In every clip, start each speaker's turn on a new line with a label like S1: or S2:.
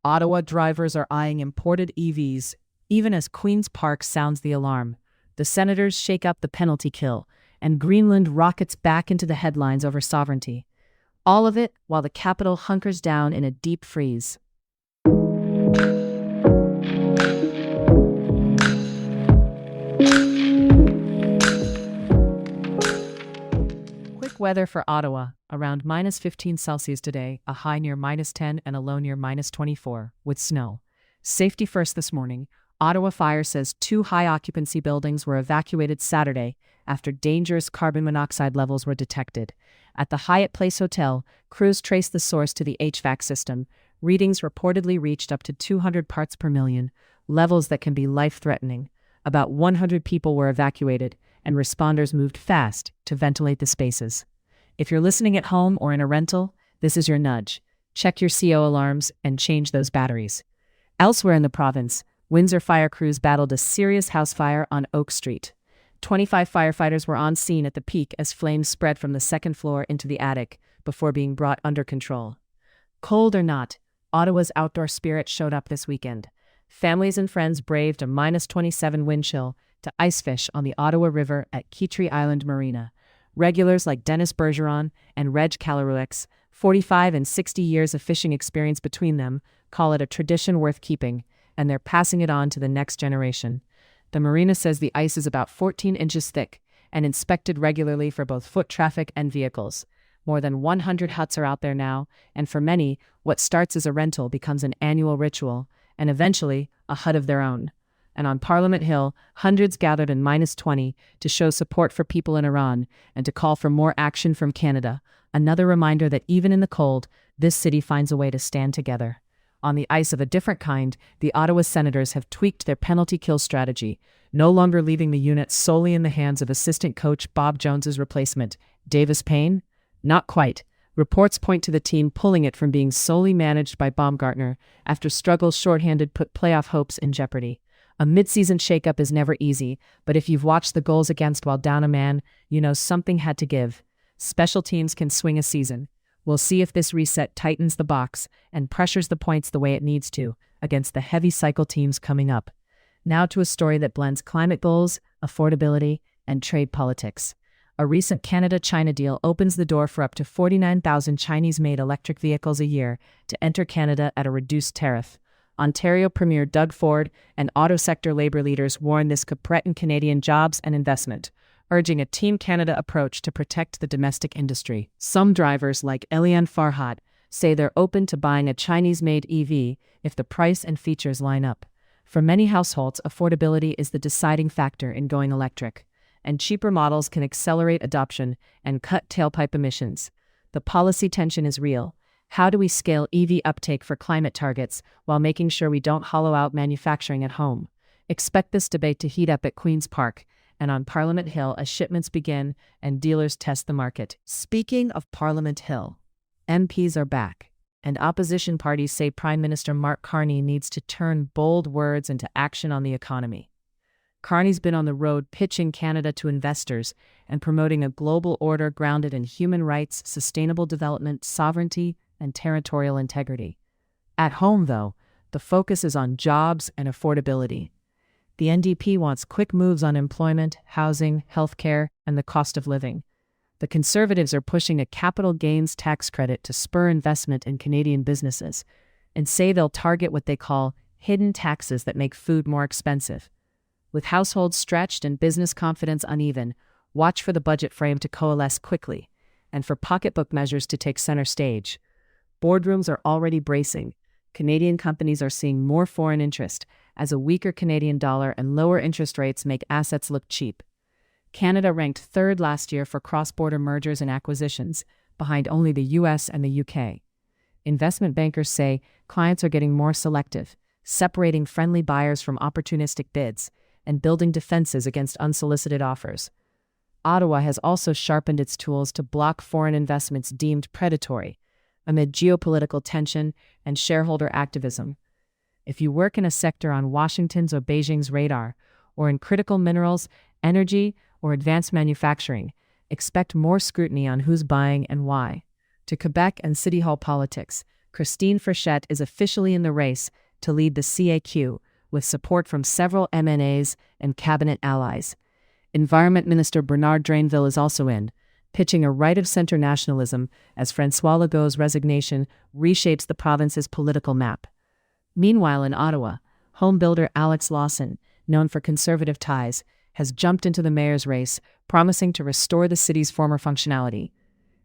S1: Ottawa drivers are eyeing imported EVs, even as Queen's Park sounds the alarm. The Senators shake up the penalty kill, and Greenland rockets back into the headlines over sovereignty. All of it while the capital hunkers down in a deep freeze. Quick weather for Ottawa, around -15 Celsius today, a high near -10 and a low near -24, with snow. Safety first this morning. Ottawa Fire says 2 high-occupancy buildings were evacuated Saturday after dangerous carbon monoxide levels were detected. At the Hyatt Place Hotel, crews traced the source to the HVAC system. Readings reportedly reached up to 200 parts per million, levels that can be life-threatening. About 100 people were evacuated, and responders moved fast to ventilate the spaces. If you're listening at home or in a rental, this is your nudge. Check your CO alarms and change those batteries. Elsewhere in the province, Windsor fire crews battled a serious house fire on Oak Street. 25 firefighters were on scene at the peak as flames spread from the second floor into the attic before being brought under control. Cold or not, Ottawa's outdoor spirit showed up this weekend. Families and friends braved a -27 wind chill to ice fish on the Ottawa River at Keytree Island Marina. Regulars like Dennis Bergeron and Reg Kalaruex, 45 and 60 years of fishing experience between them, call it a tradition worth keeping, and they're passing it on to the next generation. The marina says the ice is about 14 inches thick and inspected regularly for both foot traffic and vehicles. More than 100 huts are out there now, and for many, what starts as a rental becomes an annual ritual, and eventually, a hut of their own. And on Parliament Hill, hundreds gathered in -20 to show support for people in Iran and to call for more action from Canada, another reminder that even in the cold, this city finds a way to stand together. On the ice of a different kind, the Ottawa Senators have tweaked their penalty kill strategy, no longer leaving the unit solely in the hands of assistant coach Bob Jones's replacement, Davis Payne? Not quite. Reports point to the team pulling it from being solely managed by Baumgartner after struggles shorthanded put playoff hopes in jeopardy. A mid-season shakeup is never easy, but if you've watched the goals against while down a man, you know something had to give. Special teams can swing a season. We'll see if this reset tightens the box and pressures the points the way it needs to against the heavy cycle teams coming up. Now to a story that blends climate goals, affordability, and trade politics. A recent Canada-China deal opens the door for up to 49,000 Chinese-made electric vehicles a year to enter Canada at a reduced tariff. Ontario Premier Doug Ford and auto sector labour leaders warn this could threaten Canadian jobs and investment, urging a Team Canada approach to protect the domestic industry. Some drivers, like Eliane Farhat, say they're open to buying a Chinese-made EV if the price and features line up. For many households, affordability is the deciding factor in going electric, and cheaper models can accelerate adoption and cut tailpipe emissions. The policy tension is real. How do we scale EV uptake for climate targets while making sure we don't hollow out manufacturing at home? Expect this debate to heat up at Queen's Park and on Parliament Hill as shipments begin and dealers test the market. Speaking of Parliament Hill, MPs are back, and opposition parties say Prime Minister Mark Carney needs to turn bold words into action on the economy. Carney's been on the road pitching Canada to investors and promoting a global order grounded in human rights, sustainable development, sovereignty, and territorial integrity. At home, though, the focus is on jobs and affordability. The NDP wants quick moves on employment, housing, healthcare, and the cost of living. The Conservatives are pushing a capital gains tax credit to spur investment in Canadian businesses and say they'll target what they call hidden taxes that make food more expensive. With households stretched and business confidence uneven, watch for the budget frame to coalesce quickly and for pocketbook measures to take center stage. Boardrooms are already bracing. Canadian companies are seeing more foreign interest as a weaker Canadian dollar and lower interest rates make assets look cheap. Canada ranked third last year for cross-border mergers and acquisitions, behind only the US and the UK. Investment bankers say clients are getting more selective, separating friendly buyers from opportunistic bids, and building defenses against unsolicited offers. Ottawa has also sharpened its tools to block foreign investments deemed predatory, amid geopolitical tension and shareholder activism. If you work in a sector on Washington's or Beijing's radar, or in critical minerals, energy, or advanced manufacturing, expect more scrutiny on who's buying and why. To Quebec and City Hall politics, Christine Frechette is officially in the race to lead the CAQ, with support from several MNAs and cabinet allies. Environment Minister Bernard Drainville is also in, pitching a right-of-center nationalism as François Legault's resignation reshapes the province's political map. Meanwhile, in Ottawa, home builder Alex Lawson, known for conservative ties, has jumped into the mayor's race, promising to restore the city's former functionality.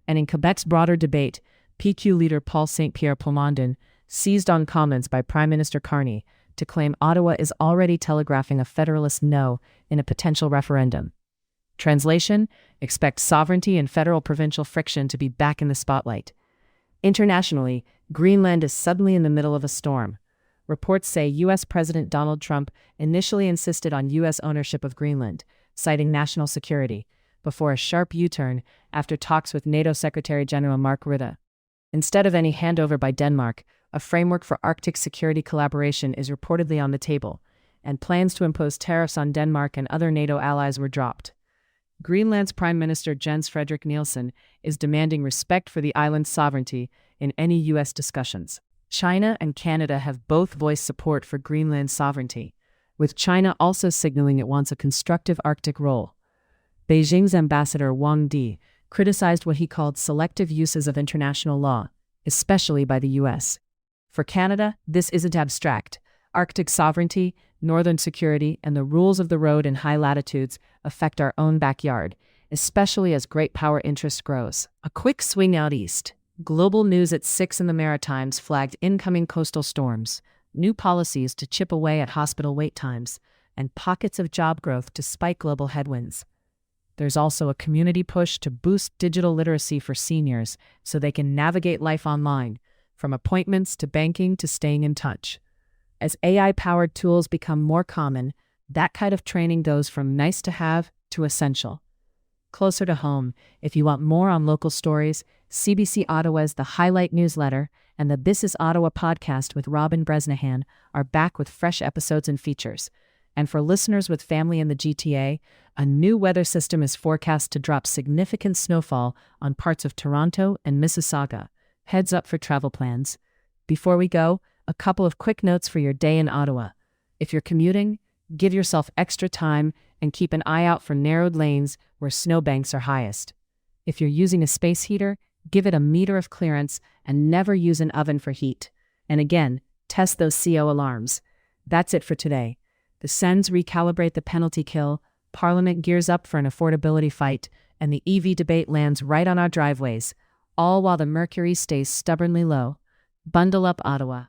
S1: And in Quebec's broader debate, PQ leader Paul Saint-Pierre Plamondon seized on comments by Prime Minister Carney to claim Ottawa is already telegraphing a federalist no in a potential referendum. Translation: expect sovereignty and federal-provincial friction to be back in the spotlight. Internationally, Greenland is suddenly in the middle of a storm. Reports say U.S. President Donald Trump initially insisted on U.S. ownership of Greenland, citing national security, before a sharp U-turn after talks with NATO Secretary General Mark Rutte. Instead of any handover by Denmark, a framework for Arctic security collaboration is reportedly on the table, and plans to impose tariffs on Denmark and other NATO allies were dropped. Greenland's Prime Minister Jens Frederik Nielsen is demanding respect for the island's sovereignty in any U.S. discussions. China and Canada have both voiced support for Greenland's sovereignty, with China also signaling it wants a constructive Arctic role. Beijing's ambassador Wang Di criticized what he called selective uses of international law, especially by the U.S. For Canada, this isn't abstract. Arctic sovereignty, northern security, and the rules of the road in high latitudes affect our own backyard, especially as great power interest grows. A quick swing out east. Global News at 6 in the Maritimes flagged incoming coastal storms, new policies to chip away at hospital wait times, and pockets of job growth despite global headwinds. There's also a community push to boost digital literacy for seniors so they can navigate life online, from appointments to banking to staying in touch. As AI-powered tools become more common, that kind of training goes from nice to have to essential. Closer to home, if you want more on local stories, CBC Ottawa's The Highlight newsletter and the This is Ottawa podcast with Robin Bresnahan are back with fresh episodes and features. And for listeners with family in the GTA, a new weather system is forecast to drop significant snowfall on parts of Toronto and Mississauga. Heads up for travel plans. Before we go, a couple of quick notes for your day in Ottawa. If you're commuting, give yourself extra time and keep an eye out for narrowed lanes where snowbanks are highest. If you're using a space heater, give it a meter of clearance and never use an oven for heat. And again, test those CO alarms. That's it for today. The Sens recalibrate the penalty kill, Parliament gears up for an affordability fight, and the EV debate lands right on our driveways, all while the mercury stays stubbornly low. Bundle up, Ottawa.